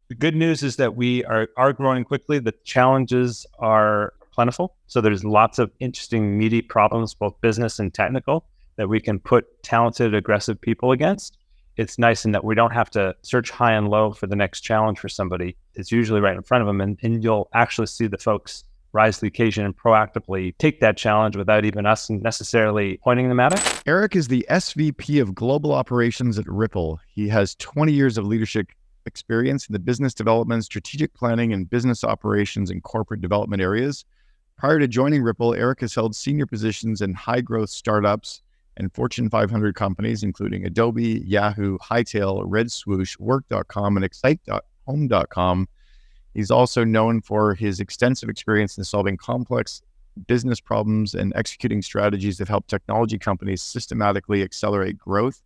The good news is that we are growing quickly. The challenges are plentiful. So there's lots of interesting, meaty problems, both business and technical, that we can put talented, aggressive people against. It's nice in that we don't have to search high and low for the next challenge for somebody. It's usually right in front of them, and you'll actually see the folks rise to the occasion and proactively take that challenge without even us necessarily pointing them at it. Eric is the SVP of Global Operations at Ripple. He has 20 years of leadership experience in the business development, strategic planning, and business operations and corporate development areas. Prior to joining Ripple, Eric has held senior positions in high-growth startups and Fortune 500 companies, including Adobe, Yahoo, Hightail, Red Swoosh, Work.com, and Excite.home.com. He's also known for his extensive experience in solving complex business problems and executing strategies that help technology companies systematically accelerate growth.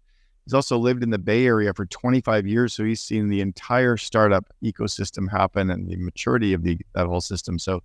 He's also lived in the Bay Area for 25 years, so he's seen the entire startup ecosystem happen and the maturity of that whole system. So,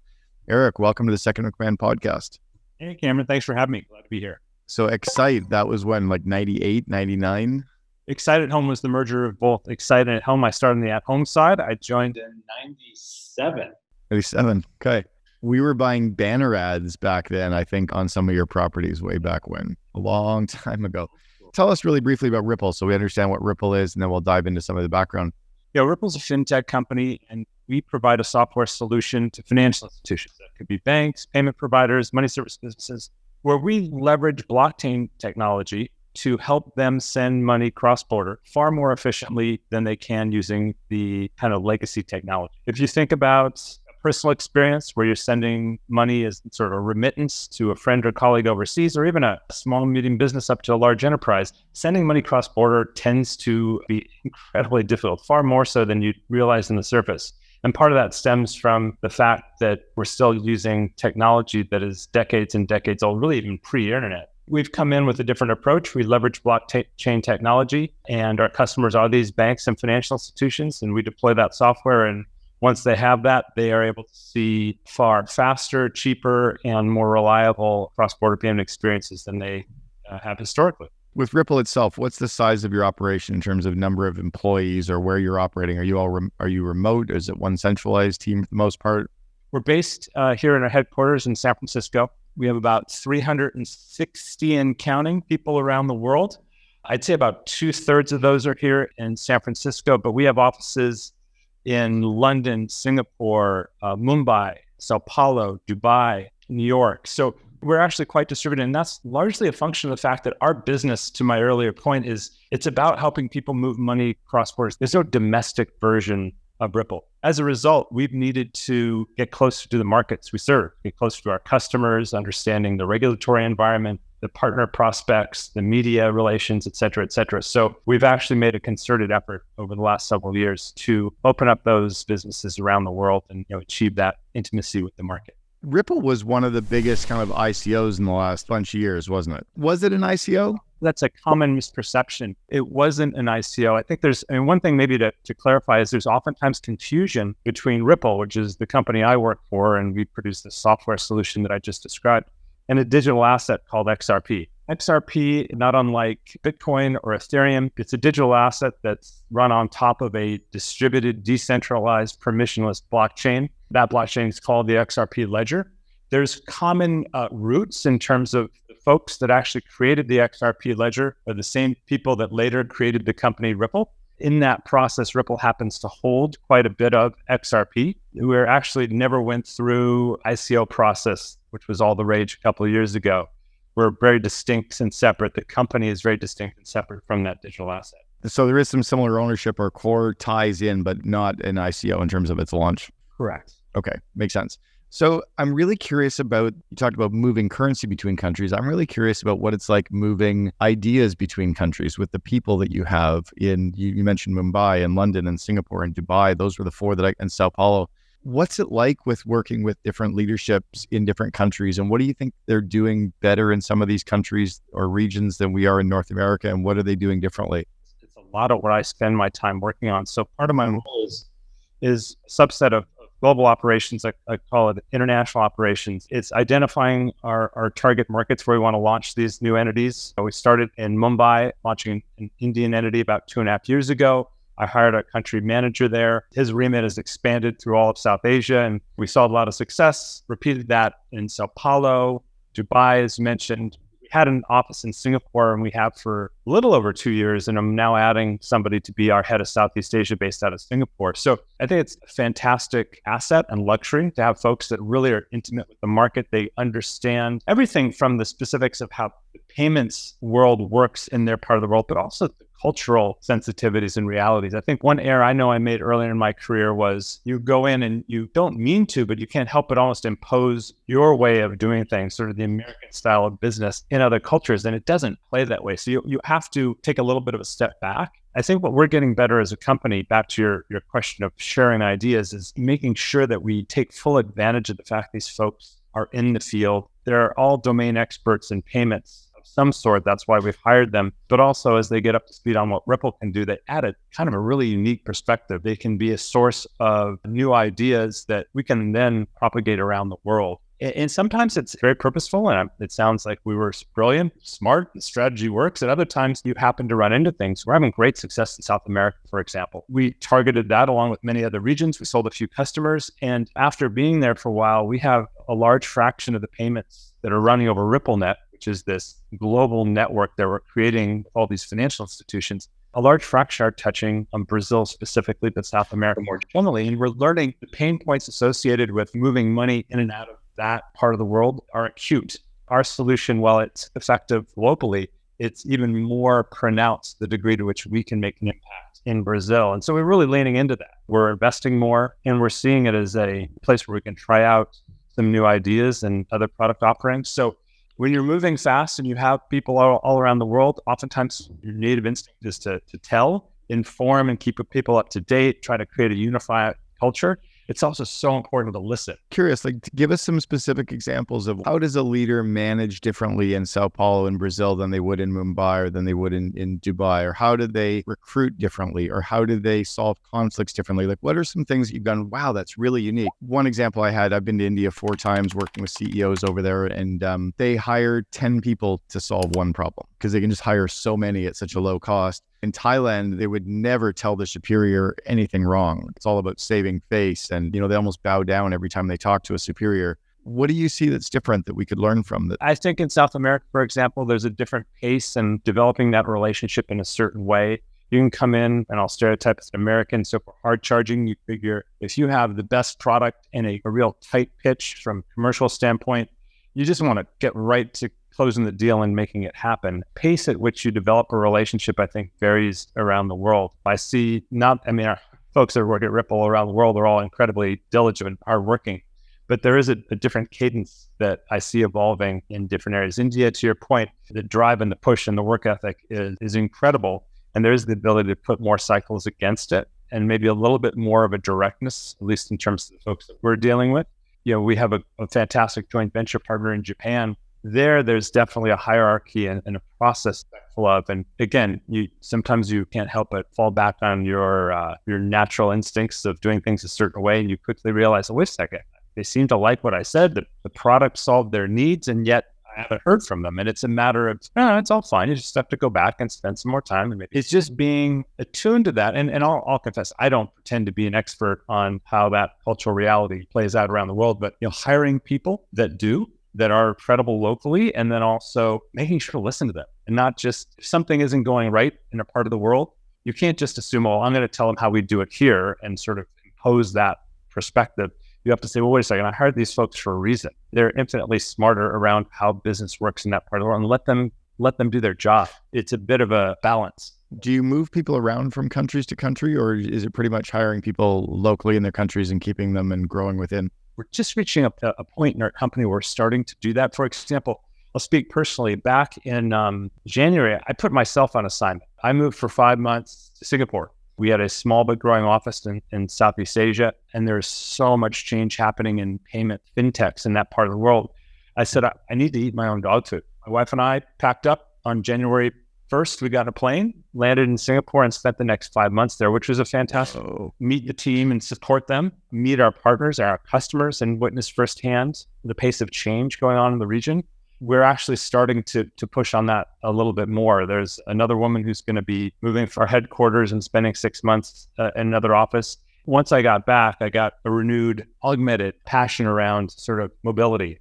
Eric, welcome to the Second in Command podcast. Hey, Cameron, thanks for having me. Glad to be here. So Excite, that was when, like 98, 99? Excite at Home was the merger of both Excite and At Home. I started on the At Home side. I joined in 97. 97, okay. We were buying banner ads back then, I think, on some of your properties way back when, a long time ago. Tell us really briefly about Ripple so we understand what Ripple is, and then we'll dive into some of the background. Yeah, Ripple's a fintech company, and we provide a software solution to financial institutions. That could be banks, payment providers, money service businesses, where we leverage blockchain technology to help them send money cross-border far more efficiently than they can using the kind of legacy technology. If you think about a personal experience where you're sending money as sort of a remittance to a friend or colleague overseas, or even a small, medium business up to a large enterprise, sending money cross-border tends to be incredibly difficult, far more so than you realize on the surface. And part of that stems from the fact that we're still using technology that is decades and decades old, really even pre-internet. We've come in with a different approach. We leverage blockchain technology, and our customers are these banks and financial institutions, and we deploy that software. And once they have that, they are able to see far faster, cheaper, and more reliable cross-border payment experiences than they have historically. With Ripple itself, what's the size of your operation in terms of number of employees or where you're operating? Are you remote? Is it one centralized team for the most part? We're based here in our headquarters in San Francisco. We have about 360 and counting people around the world. I'd say about 2/3 of those are here in San Francisco, but we have offices in London, Singapore, Mumbai, Sao Paulo, Dubai, New York. So we're actually quite distributed, and that's largely a function of the fact that our business, to my earlier point, is it's about helping people move money cross borders. There's no domestic version of Ripple. As a result, we've needed to get closer to the markets we serve, get closer to our customers, understanding the regulatory environment, the partner prospects, the media relations, et cetera, et cetera. So we've actually made a concerted effort over the last several years to open up those businesses around the world and achieve that intimacy with the market. Ripple was one of the biggest kind of ICOs in the last bunch of years, wasn't it? Was it an ICO? That's a common misperception. It wasn't an ICO. I think one thing maybe to clarify is there's oftentimes confusion between Ripple, which is the company I work for, and we produce the software solution that I just described, and a digital asset called XRP. XRP, not unlike Bitcoin or Ethereum, it's a digital asset that's run on top of a distributed, decentralized, permissionless blockchain. That blockchain is called the XRP ledger. There's common roots in terms of the folks that actually created the XRP ledger are the same people that later created the company Ripple. In that process, Ripple happens to hold quite a bit of XRP. We actually never went through ICO process, which was all the rage a couple of years ago. We're very distinct and separate. The company is very distinct and separate from that digital asset. So there is some similar ownership or core ties in, but not an ICO in terms of its launch. Correct. Okay, makes sense. So I'm really curious about, you talked about moving currency between countries. I'm really curious about what it's like moving ideas between countries with the people that you have in, you mentioned Mumbai and London and Singapore and Dubai. Those were the four and Sao Paulo. What's it like with working with different leaderships in different countries? And what do you think they're doing better in some of these countries or regions than we are in North America? And what are they doing differently? It's a lot of what I spend my time working on. So part of my role is a subset of global operations. I call it international operations. It's identifying our target markets where we want to launch these new entities. So we started in Mumbai, launching an Indian entity about 2.5 years ago. I hired a country manager there. His remit has expanded through all of South Asia, and we saw a lot of success, repeated that in Sao Paulo, Dubai, as mentioned. We had an office in Singapore, and we have for a little over 2 years, and I'm now adding somebody to be our head of Southeast Asia based out of Singapore. So I think it's a fantastic asset and luxury to have folks that really are intimate with the market. They understand everything from the specifics of how the payments world works in their part of the world, but also the cultural sensitivities and realities. I think one error I know I made earlier in my career was you go in and you don't mean to, but you can't help but almost impose your way of doing things, sort of the American style of business in other cultures. And it doesn't play that way. So you have to take a little bit of a step back. I think what we're getting better as a company, back to your question of sharing ideas, is making sure that we take full advantage of the fact these folks are in the field. They're all domain experts in payments some sort. That's why we've hired them. But also, as they get up to speed on what Ripple can do, they add a kind of a really unique perspective. They can be a source of new ideas that we can then propagate around the world. And sometimes it's very purposeful, and it sounds like we were brilliant, smart, the strategy works. At other times, you happen to run into things. We're having great success in South America, for example. We targeted that along with many other regions. We sold a few customers. And after being there for a while, we have a large fraction of the payments that are running over RippleNet, which is this global network that we're creating with all these financial institutions. A large fraction are touching Brazil specifically, but South America more generally. And we're learning the pain points associated with moving money in and out of that part of the world are acute. Our solution, while it's effective locally, it's even more pronounced the degree to which we can make an impact in Brazil. And so we're really leaning into that. We're investing more, and we're seeing it as a place where we can try out some new ideas and other product offerings. So when you're moving fast and you have people all around the world, oftentimes your native instinct is to tell, inform, and keep people up to date, try to create a unified culture. It's also so important to listen. Curious, give us some specific examples of how does a leader manage differently in Sao Paulo in Brazil than they would in Mumbai or than they would in Dubai? Or how do they recruit differently? Or how do they solve conflicts differently? What are some things that you've done? Wow, that's really unique. One example I've been to India 4 times working with CEOs over there, and they hire 10 people to solve one problem because they can just hire so many at such a low cost. In Thailand, they would never tell the superior anything wrong. It's all about saving face. And, they almost bow down every time they talk to a superior. What do you see that's different that we could learn from that? I think in South America, for example, there's a different pace in developing that relationship in a certain way. You can come in, and I'll stereotype as an American. So for hard charging, you figure if you have the best product and a real tight pitch from a commercial standpoint, you just want to get right to closing the deal and making it happen. Pace at which you develop a relationship, I think, varies around the world. Our folks that work at Ripple around the world are all incredibly diligent and hardworking, but there is a different cadence that I see evolving in different areas. India, to your point, the drive and the push and the work ethic is incredible, and there's the ability to put more cycles against it and maybe a little bit more of a directness, at least in terms of the folks that we're dealing with. We have a fantastic joint venture partner in Japan. There's definitely a hierarchy and a process full of, and again, sometimes you can't help but fall back on your natural instincts of doing things a certain way, and you quickly realize, wait a second, they seem to like what I said, the product solved their needs, and yet I haven't heard from them. And it's a matter of, it's all fine. You just have to go back and spend some more time. And maybe it's just being attuned to that. And I'll confess, I don't pretend to be an expert on how that cultural reality plays out around the world, but hiring people that are credible locally, and then also making sure to listen to them, and not just if something isn't going right in a part of the world, you can't just assume, I'm going to tell them how we do it here and sort of impose that perspective. You have to say, wait a second, I hired these folks for a reason. They're infinitely smarter around how business works in that part of the world, and let them do their job. It's a bit of a balance. Do you move people around from countries to country, or is it pretty much hiring people locally in their countries and keeping them and growing within? We're just reaching a point in our company where we're starting to do that. For example, I'll speak personally. Back in January, I put myself on assignment. I moved for 5 months to Singapore. We had a small but growing office in Southeast Asia, and there's so much change happening in payment fintechs in that part of the world. I said, I need to eat my own dog food. My wife and I packed up on January 1st. We got on a plane, landed in Singapore, and spent the next 5 months there, which was a fantastic meet the team and support them, meet our partners, our customers, and witness firsthand the pace of change going on in the region. we're actually starting to push on that a little bit more. There's another woman who's going to be moving for our headquarters and spending 6 months in another office. Once I got back, I got a renewed, augmented passion around sort of mobility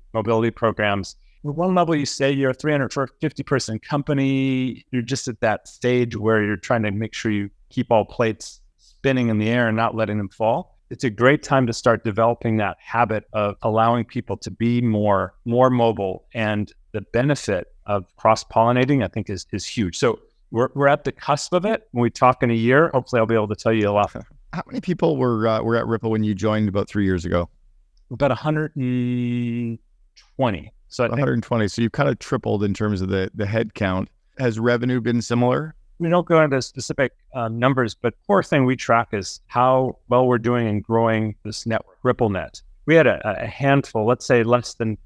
programs. At one level, you say you're a 350 person company. You're just at that stage where you're trying to make sure you keep all plates spinning in the air and not letting them fall. It's a great time to start developing that habit of allowing people to be more mobile. And the benefit of cross-pollinating, I think, is huge. So we're at the cusp of it. When we talk in a year, hopefully I'll be able to tell you a lot. How many people were at Ripple when you joined about 3 years ago? About 120. So I think 120. So you've kind of tripled in terms of the head count. Has revenue been similar? we don't go into specific numbers, but core thing we track is how well we're doing in growing this network, RippleNet. We had a handful, let's say less than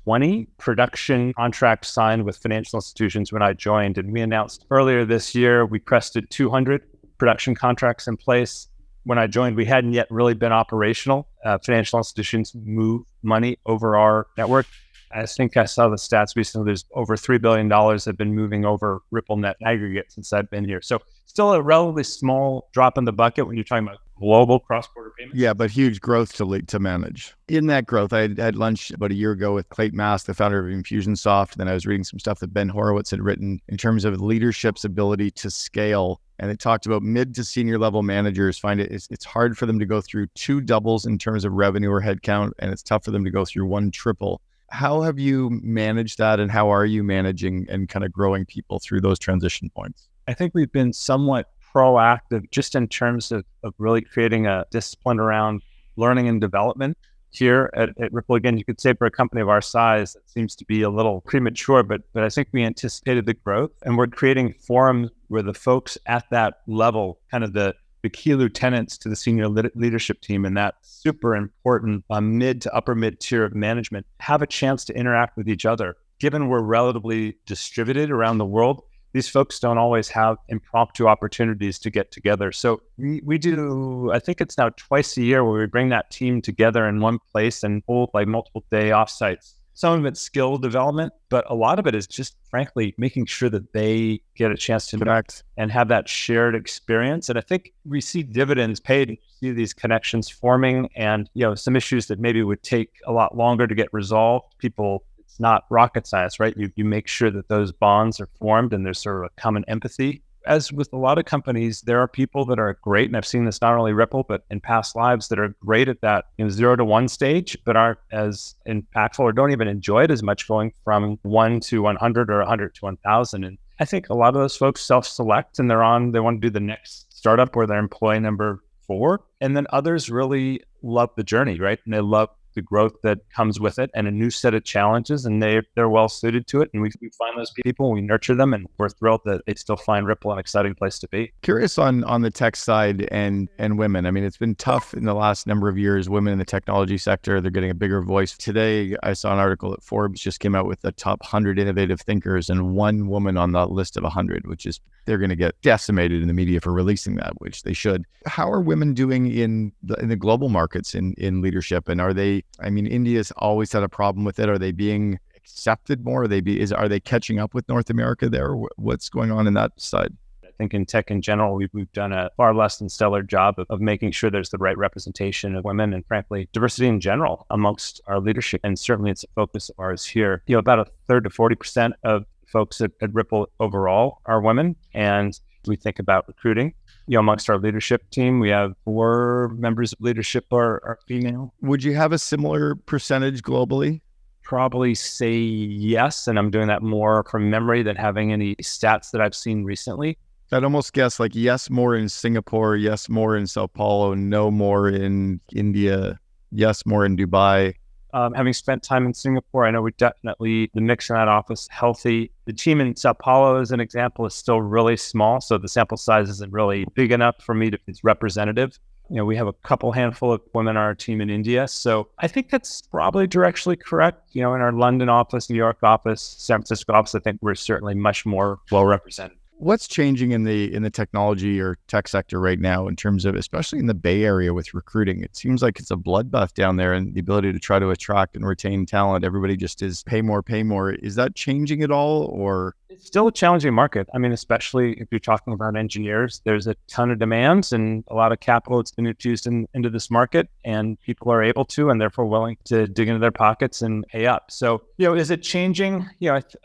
20 production contracts signed with financial institutions when I joined. And we announced earlier this year, we crested 200 production contracts in place. When I joined, we hadn't yet really been operational. Financial institutions move money over our network. I think I saw the stats recently. There's over $3 billion have been moving over RippleNet aggregate since I've been here. So still a relatively small drop in the bucket when you're talking about global cross-border payments. Yeah, but huge growth to manage. In that growth, I had lunch about a year ago with Clayton Mask, the founder of Infusionsoft. Then I was reading some stuff that Ben Horowitz had written in terms of leadership's ability to scale. And it talked about mid to senior level managers find it's hard for them to go through two doubles in terms of revenue or headcount, and it's tough for them to go through one triple. How have you managed that, and how are you managing and kind of growing people through those transition points? I think we've been somewhat proactive just in terms of really creating a discipline around learning and development. Here at Ripple, again, you could say for a company of our size, it seems to be a little premature, but I think we anticipated the growth, and we're creating forums where the folks at that level, kind of the key lieutenants to the senior leadership team and that super important mid to upper mid tier of management, have a chance to interact with each other. Given we're relatively distributed around the world, these folks don't always have impromptu opportunities to get together. So we do, I think it's now twice a year where we bring that team together in one place and hold like multiple day offsites. Some of it's skill development, but a lot of it is just frankly making sure that they get a chance to connect and have that shared experience. And I think we see dividends paid, and see these connections forming, and some issues that maybe would take a lot longer to get resolved. It's not rocket science, right? You make sure that those bonds are formed and there's sort of a common empathy. As with a lot of companies, there are people that are great, and I've seen this not only Ripple, but in past lives, that are great at that 0 to 1 stage, but aren't as impactful or don't even enjoy it as much going from 1 to 100 or 100 to 1,000. And I think a lot of those folks self-select and they want to do the next startup or they're employee number 4. And then others really love the journey, right? And they love the growth that comes with it and a new set of challenges, and they're well suited to it. And we find those people, we nurture them, and we're thrilled that they still find Ripple an exciting place to be. Curious on the tech side and women. I mean, it's been tough in the last number of years. Women in the technology sector, they're getting a bigger voice. Today, I saw an article that Forbes just came out with the top 100 innovative thinkers, and one woman on that list of 100, which is, they're going to get decimated in the media for releasing that, which they should. How are women doing in the global markets in leadership? And are they, I mean, India's always had a problem with it. Are they being accepted more? Are they catching up with North America there? What's going on in that side? I think in tech in general, we've done a far less than stellar job of making sure there's the right representation of women and frankly, diversity in general amongst our leadership. And certainly it's a focus of ours here. About a third to 40% of folks at Ripple overall are women. And we think about recruiting. Amongst our leadership team, we have 4 members of leadership are female. Would you have a similar percentage globally? Probably say yes. And I'm doing that more from memory than having any stats that I've seen recently. I'd almost guess like yes, more in Singapore, yes, more in Sao Paulo, no more in India, yes, more in Dubai. Having spent time in Singapore, I know we definitely, the mix in that office, healthy. The team in Sao Paulo, as an example, is still really small. So the sample size isn't really big enough for me to, it's representative. We have a handful of women on our team in India. So I think that's probably directionally correct. In our London office, New York office, San Francisco office, I think we're certainly much more well represented. What's changing in the technology or tech sector right now in terms of, especially in the Bay Area with recruiting? It seems like it's a bloodbath down there, and the ability to try to attract and retain talent. Everybody just is pay more, pay more. Is that changing at all, or? It's still a challenging market. I mean, especially if you're talking about engineers, there's a ton of demands and a lot of capital that's been infused into this market, and people are able to, and therefore willing to dig into their pockets and pay up. So, is it changing?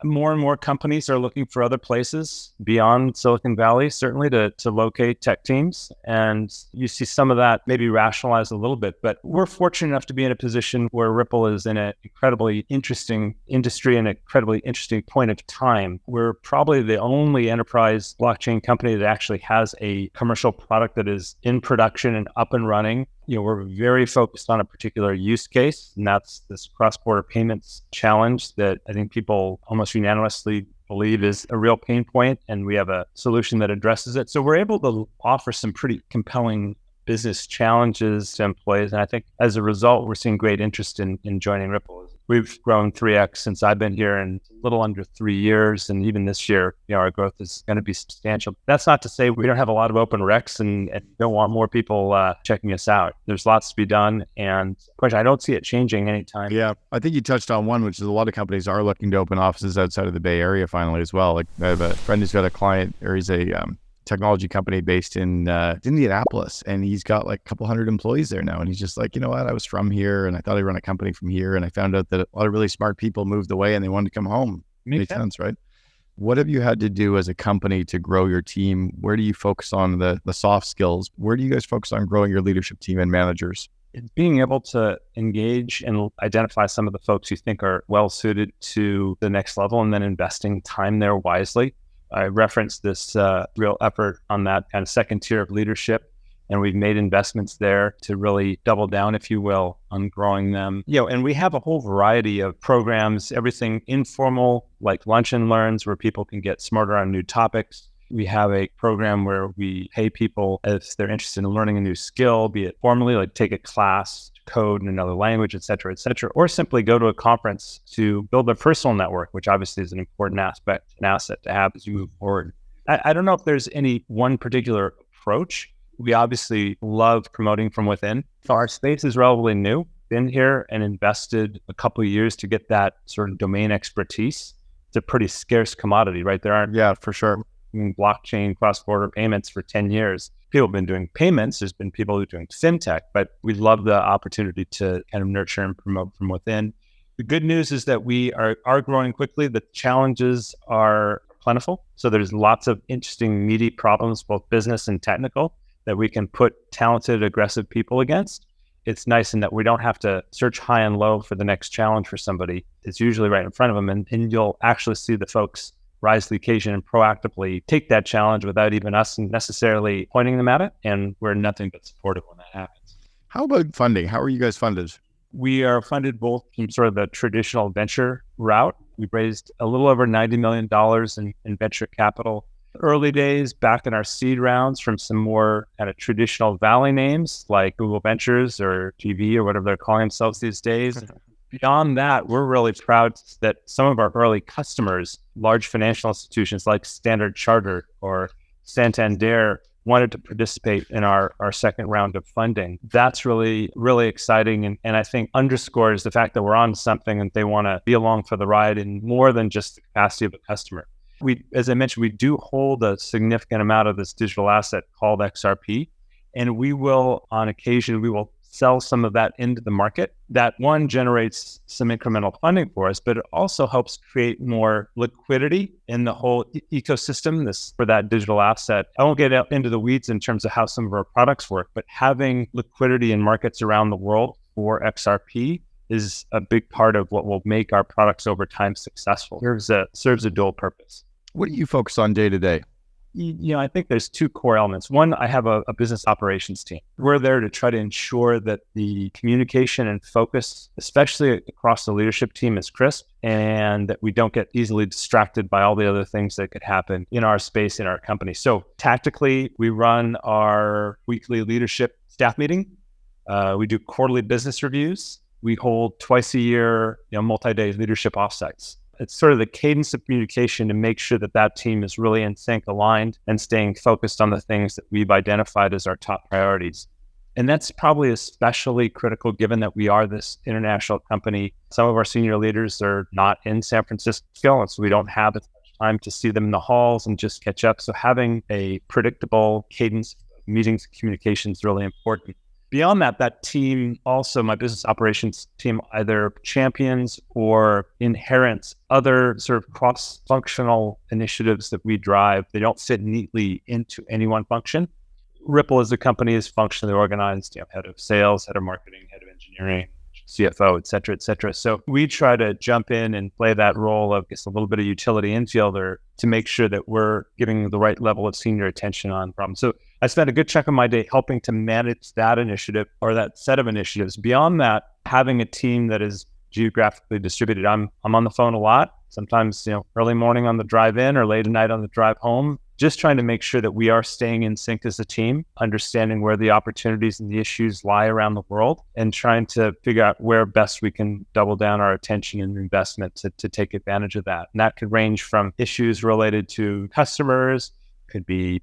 More and more companies are looking for other places beyond Silicon Valley, certainly to locate tech teams. And you see some of that maybe rationalized a little bit, but we're fortunate enough to be in a position where Ripple is in an incredibly interesting industry and an incredibly interesting point of time. We're probably the only enterprise blockchain company that actually has a commercial product that is in production and up and running. We're very focused on a particular use case, and that's this cross-border payments challenge that I think people almost unanimously believe is a real pain point, and we have a solution that addresses it. So we're able to offer some pretty compelling business challenges to employees, and I think as a result, we're seeing great interest in joining Ripple. We've grown 3x since I've been here in a little under 3 years. And even this year, our growth is going to be substantial. That's not to say we don't have a lot of open recs and don't want more people checking us out. There's lots to be done. And I don't see it changing anytime. Yeah, I think you touched on one, which is a lot of companies are looking to open offices outside of the Bay Area finally as well. Like I have a friend who's got a client, or he's a technology company based in Indianapolis, and he's got like a couple hundred employees there now. And he's just like, you know what, I was from here and I thought I'd run a company from here, and I found out that a lot of really smart people moved away and they wanted to come home. Makes sense, right? What have you had to do as a company to grow your team? Where do you focus on the soft skills? Where do you guys focus on growing your leadership team and managers? It's being able to engage and identify some of the folks you think are well suited to the next level, and then investing time there wisely. I referenced this real effort on that kind of second tier of leadership, and we've made investments there to really double down, if you will, on growing them. And we have a whole variety of programs, everything informal, like lunch and learns, where people can get smarter on new topics. We have a program where we pay people if they're interested in learning a new skill, be it formally, like take a class, code in another language, et cetera, or simply go to a conference to build their personal network, which obviously is an important aspect, an asset to have as you move forward. I don't know if there's any one particular approach. We obviously love promoting from within. So our space is relatively new. Been here and invested a couple of years to get that sort of domain expertise. It's a pretty scarce commodity, right? There aren't, for sure, blockchain cross-border payments for 10 years. People have been doing payments. There's been people who are doing fintech, but we love the opportunity to kind of nurture and promote from within. The good news is that we are growing quickly. The challenges are plentiful. So there's lots of interesting, meaty problems, both business and technical, that we can put talented, aggressive people against. It's nice in that we don't have to search high and low for the next challenge for somebody. It's usually right in front of them, and you'll actually see the folks rise to the occasion and proactively take that challenge without even us necessarily pointing them at it. And we're nothing but supportive when that happens. How about funding? How are you guys funded? We are funded both from sort of the traditional venture route. We've raised a little over $90 million in venture capital. Early days, back in our seed rounds, from some more kind of traditional Valley names like Google Ventures or GV or whatever they're calling themselves these days. Beyond that, we're really proud that some of our early customers, large financial institutions like Standard Chartered or Santander, wanted to participate in our second round of funding. That's really, really exciting, and I think underscores the fact that we're on something and they want to be along for the ride in more than just the capacity of a customer. We, as I mentioned, we do hold a significant amount of this digital asset called XRP, and we will, on occasion, sell some of that into the market. That one generates some incremental funding for us, but it also helps create more liquidity in the whole ecosystem for that digital asset. I won't get into the weeds in terms of how some of our products work, but having liquidity in markets around the world for XRP is a big part of what will make our products over time successful. Serves a dual purpose. What do you focus on day to day? I think there's two core elements. One, I have a business operations team. We're there to try to ensure that the communication and focus, especially across the leadership team, is crisp, and that we don't get easily distracted by all the other things that could happen in our space, in our company. So tactically, we run our weekly leadership staff meeting. We do quarterly business reviews. We hold twice a year, multi-day leadership offsites. It's sort of the cadence of communication to make sure that that team is really in sync, aligned, and staying focused on the things that we've identified as our top priorities. And that's probably especially critical given that we are this international company. Some of our senior leaders are not in San Francisco, and so we don't have as much time to see them in the halls and just catch up. So having a predictable cadence of meetings and communication is really important. Beyond that, that team also, my business operations team, either champions or inherits other sort of cross-functional initiatives that we drive. They don't fit neatly into any one function. Ripple as a company is functionally organized, head of sales, head of marketing, head of engineering, CFO, et cetera, et cetera. So we try to jump in and play that role of just a little bit of utility infielder to make sure that we're giving the right level of senior attention on problems. So I spent a good chunk of my day helping to manage that initiative or that set of initiatives. Beyond that, having a team that is geographically distributed. I'm on the phone a lot, sometimes, early morning on the drive in or late at night on the drive home, just trying to make sure that we are staying in sync as a team, understanding where the opportunities and the issues lie around the world, and trying to figure out where best we can double down our attention and investment to take advantage of that. And that could range from issues related to customers, could be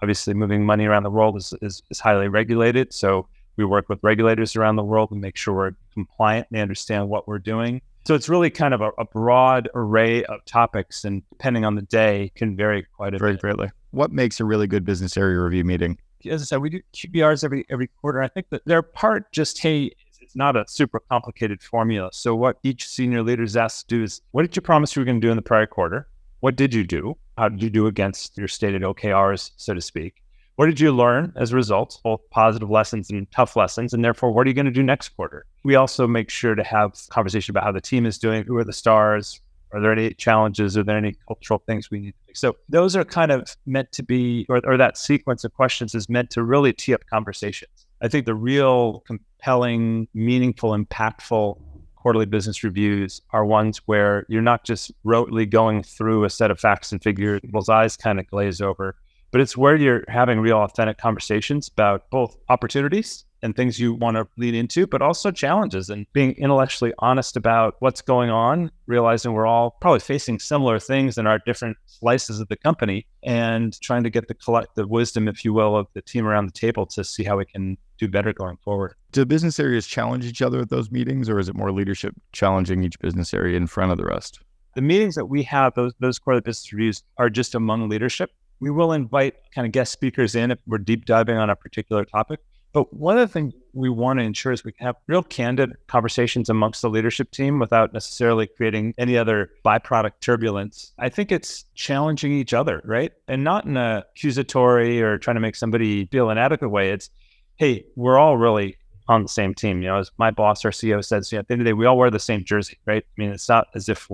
obviously moving money around the world is highly regulated. So we work with regulators around the world and make sure we're compliant and they understand what we're doing. So it's really kind of a broad array of topics, and depending on the day, can vary quite a bit. Greatly. What makes a really good business area review meeting? As I said, we do QBRs every quarter. I think that they're part just, hey, it's not a super complicated formula. So what each senior leader is asked to do is, what did you promise you were going to do in the prior quarter? What did you do? How did you do against your stated OKRs, so to speak? What did you learn as a result, both positive lessons and tough lessons? And therefore, what are you going to do next quarter? We also make sure to have conversation about how the team is doing, who are the stars, are there any challenges, are there any cultural things we need to fix? So those are kind of meant to be, or that sequence of questions is meant to really tee up conversations. I think the real compelling, meaningful, impactful quarterly business reviews are ones where you're not just rotely going through a set of facts and figures, people's eyes kind of glaze over, but it's where you're having real authentic conversations about both opportunities and things you want to lead into, but also challenges, and being intellectually honest about what's going on, realizing we're all probably facing similar things in our different slices of the company, and trying to get the collective wisdom, if you will, of the team around the table to see how we can do better going forward. Do business areas challenge each other at those meetings, or is it more leadership challenging each business area in front of the rest? The meetings that we have, those quarterly business reviews, are just among leadership. We will invite kind of guest speakers in if we're deep diving on a particular topic. But one of the things we want to ensure is we can have real candid conversations amongst the leadership team without necessarily creating any other byproduct turbulence. I think it's challenging each other, right? And not in a accusatory or trying to make somebody feel inadequate way. It's, hey, we're all really on the same team. As my boss, our CEO, says, at the end of the day, we all wear the same jersey, right? I mean, it's not as if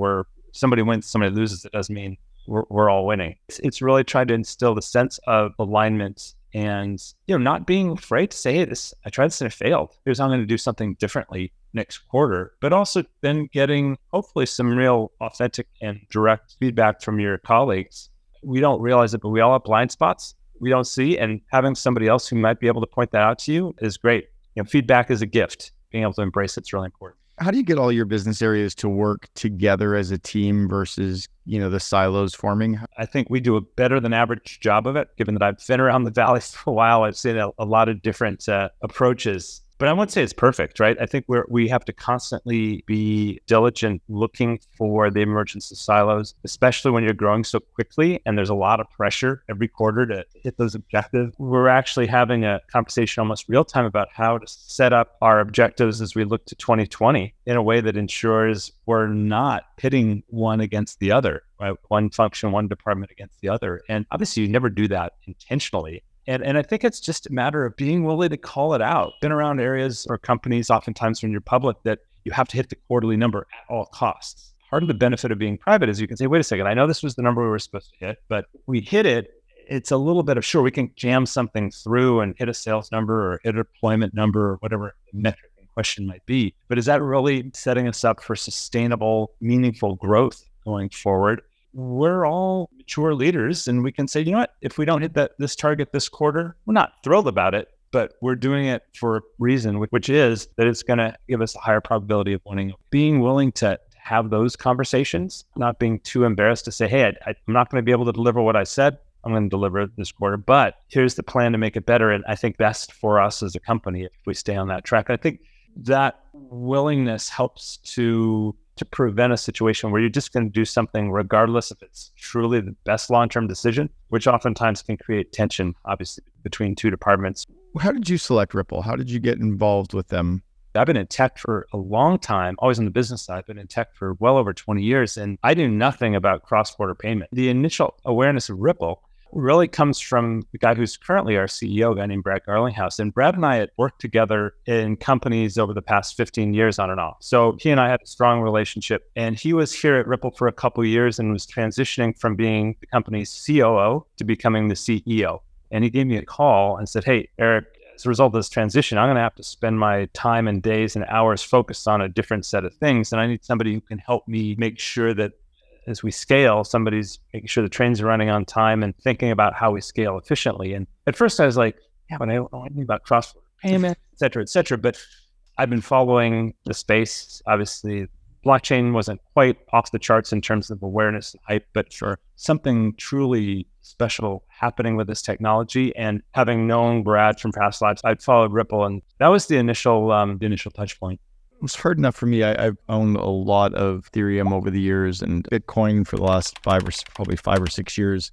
somebody wins, somebody loses. It doesn't mean we're all winning. It's really trying to instill the sense of alignment and, not being afraid to say, hey, I tried this and it failed. Here's how I'm going to do something differently next quarter, but also then getting hopefully some real authentic and direct feedback from your colleagues. We don't realize it, but we all have blind spots we don't see, and having somebody else who might be able to point that out to you is great. Feedback is a gift. Being able to embrace it's really important. How do you get all your business areas to work together as a team versus, the silos forming? I think we do a better than average job of it, given that I've been around the Valley for a while. I've seen a lot of different approaches. But I won't say it's perfect, right? I think we have to constantly be diligent looking for the emergence of silos, especially when you're growing so quickly and there's a lot of pressure every quarter to hit those objectives. We're actually having a conversation almost real time about how to set up our objectives as we look to 2020 in a way that ensures we're not pitting one against the other, right? One function, one department against the other. And obviously you never do that intentionally. And I think it's just a matter of being willing to call it out. Been around areas or companies, oftentimes when you're public, that you have to hit the quarterly number at all costs. Part of the benefit of being private is you can say, wait a second, I know this was the number we were supposed to hit, but we hit it. It's a little bit of, sure, we can jam something through and hit a sales number or hit a deployment number or whatever the metric in question might be. But is that really setting us up for sustainable, meaningful growth going forward? We're all mature leaders, and we can say, if we don't hit this target this quarter, we're not thrilled about it, but we're doing it for a reason, which is that it's going to give us a higher probability of winning. Being willing to have those conversations, not being too embarrassed to say, hey, I'm not going to be able to deliver what I said. I'm going to deliver this quarter, but here's the plan to make it better. And I think best for us as a company if we stay on that track. I think that willingness helps to prevent a situation where you're just going to do something regardless if it's truly the best long-term decision, which oftentimes can create tension, obviously, between two departments. How did you select Ripple? How did you get involved with them? I've been in tech for a long time, always on the business side. I've been in tech for well over 20 years, and I knew nothing about cross-border payment. The initial awareness of Ripple really comes from the guy who's currently our CEO, a guy named Brad Garlinghouse. And Brad and I had worked together in companies over the past 15 years on and off. So he and I had a strong relationship. And he was here at Ripple for a couple of years and was transitioning from being the company's COO to becoming the CEO. And he gave me a call and said, hey, Eric, as a result of this transition, I'm going to have to spend my time and days and hours focused on a different set of things. And I need somebody who can help me make sure that as we scale, somebody's making sure the trains are running on time and thinking about how we scale efficiently. And at first I was like, yeah, but I don't know anything about cross-border payment, et cetera, et cetera. But I've been following the space. Obviously, blockchain wasn't quite off the charts in terms of awareness and hype, but for something truly special happening with this technology. And having known Brad from past lives, I'd followed Ripple, and that was the initial touch point. It's hard enough for me. I've owned a lot of Ethereum over the years and Bitcoin for the last 5 or 6 years.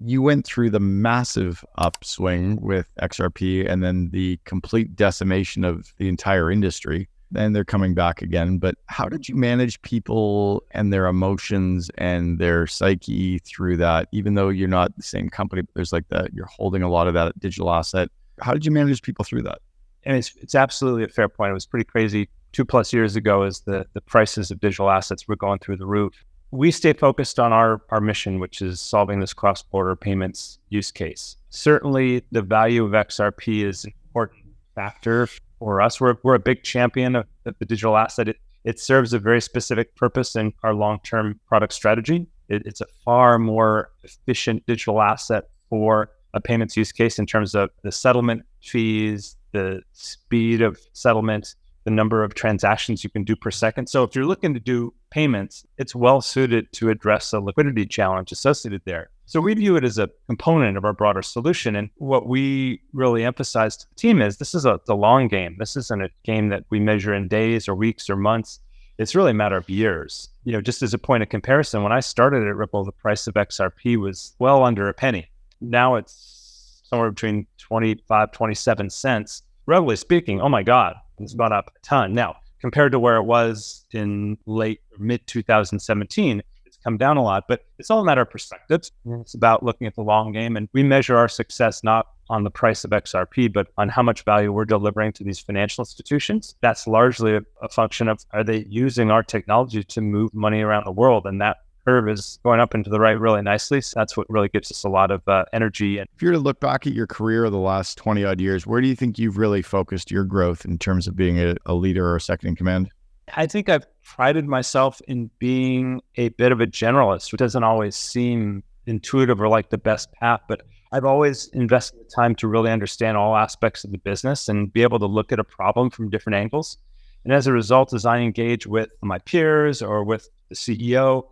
You went through the massive upswing with XRP and then the complete decimation of the entire industry. And they're coming back again. But how did you manage people and their emotions and their psyche through that? Even though you're not the same company, but there's like that, you're holding a lot of that digital asset. How did you manage people through that? And it's absolutely a fair point. It was pretty crazy 2+ years ago as the prices of digital assets were going through the roof. We stay focused on our mission, which is solving this cross-border payments use case. Certainly, the value of XRP is an important factor for us. We're a big champion of the digital asset. It serves a very specific purpose in our long-term product strategy. It's a far more efficient digital asset for a payments use case in terms of the settlement fees, the speed of settlement, the number of transactions you can do per second. So if you're looking to do payments, it's well suited to address a liquidity challenge associated there. So we view it as a component of our broader solution. And what we really emphasize to the team is this is the long game. This isn't a game that we measure in days or weeks or months. It's really a matter of years. Just as a point of comparison, when I started at Ripple, the price of XRP was well under a penny. Now it's somewhere between 25, 27 cents. Relatively speaking, oh my God, it's gone up a ton. Now, compared to where it was in mid 2017, it's come down a lot, but it's all a matter of perspective. It's about looking at the long game, and we measure our success not on the price of XRP, but on how much value we're delivering to these financial institutions. That's largely a function of, are they using our technology to move money around the world? And that curve is going up into the right really nicely. So that's what really gives us a lot of energy. And if you were to look back at your career of the last 20 odd years, where do you think you've really focused your growth in terms of being a leader or a second in command? I think I've prided myself in being a bit of a generalist, which doesn't always seem intuitive or like the best path, but I've always invested the time to really understand all aspects of the business and be able to look at a problem from different angles. And as a result, as I engage with my peers or with the CEO,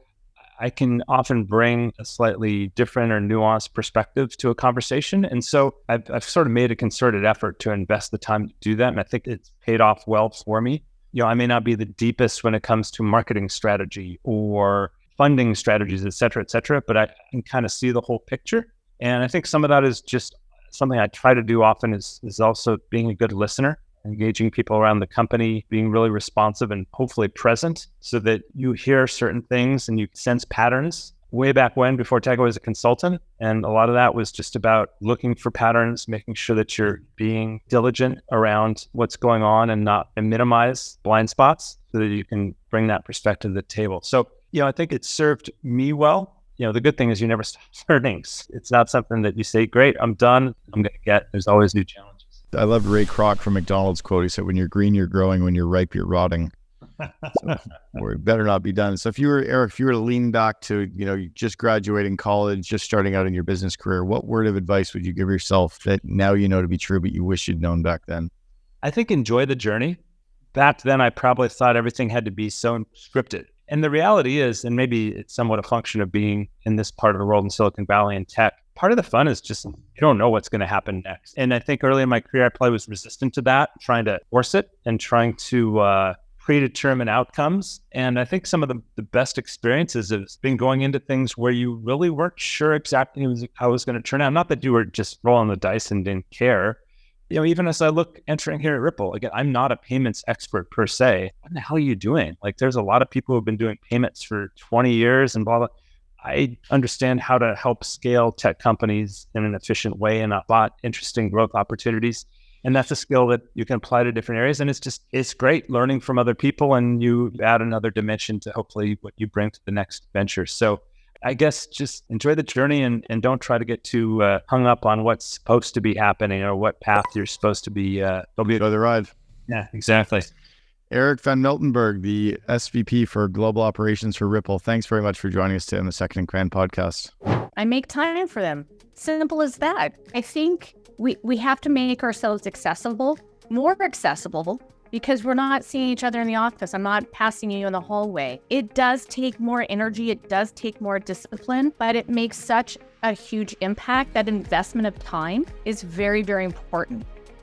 I can often bring a slightly different or nuanced perspective to a conversation. And so I've sort of made a concerted effort to invest the time to do that. And I think it's paid off well for me. I may not be the deepest when it comes to marketing strategy or funding strategies, et cetera, but I can kind of see the whole picture. And I think some of that is just something I try to do often is also being a good listener, engaging people around the company, being really responsive and hopefully present so that you hear certain things and you sense patterns. Way back when, before tech, I was a consultant, and a lot of that was just about looking for patterns, making sure that you're being diligent around what's going on and not minimize blind spots so that you can bring that perspective to the table. So, I think it served me well. The good thing is you never stop learning. It's not something that you say, great, I'm done, there's always new challenges. I love Ray Kroc from McDonald's quote. He said, when you're green, you're growing. When you're ripe, you're rotting. So, or it better not be done. So if you were to lean back to, you just graduating college, just starting out in your business career, what word of advice would you give yourself that now you know to be true, but you wish you'd known back then? I think enjoy the journey. Back then, I probably thought everything had to be so scripted. And the reality is, and maybe it's somewhat a function of being in this part of the world in Silicon Valley and tech, part of the fun is just you don't know what's going to happen next. And I think early in my career, I probably was resistant to that, trying to force it and trying to predetermine outcomes. And I think some of the best experiences has been going into things where you really weren't sure exactly how it was going to turn out. Not that you were just rolling the dice and didn't care. Even as I look entering here at Ripple, again, I'm not a payments expert per se. What the hell are you doing? Like, there's a lot of people who've been doing payments for 20 years and blah, blah. I understand how to help scale tech companies in an efficient way and a lot interesting growth opportunities. And that's a skill that you can apply to different areas. And it's great learning from other people, and you add another dimension to hopefully what you bring to the next venture. So I guess just enjoy the journey and don't try to get too hung up on what's supposed to be happening or what path you're supposed to be. Enjoy the ride. Yeah, exactly. Eric van Miltenburg, the SVP for Global Operations for Ripple. Thanks very much for joining us today on the Second in Command podcast. I make time for them. Simple as that. I think we have to make ourselves more accessible, because we're not seeing each other in the office. I'm not passing you in the hallway. It does take more energy. It does take more discipline, but it makes such a huge impact. That investment of time is very, very important.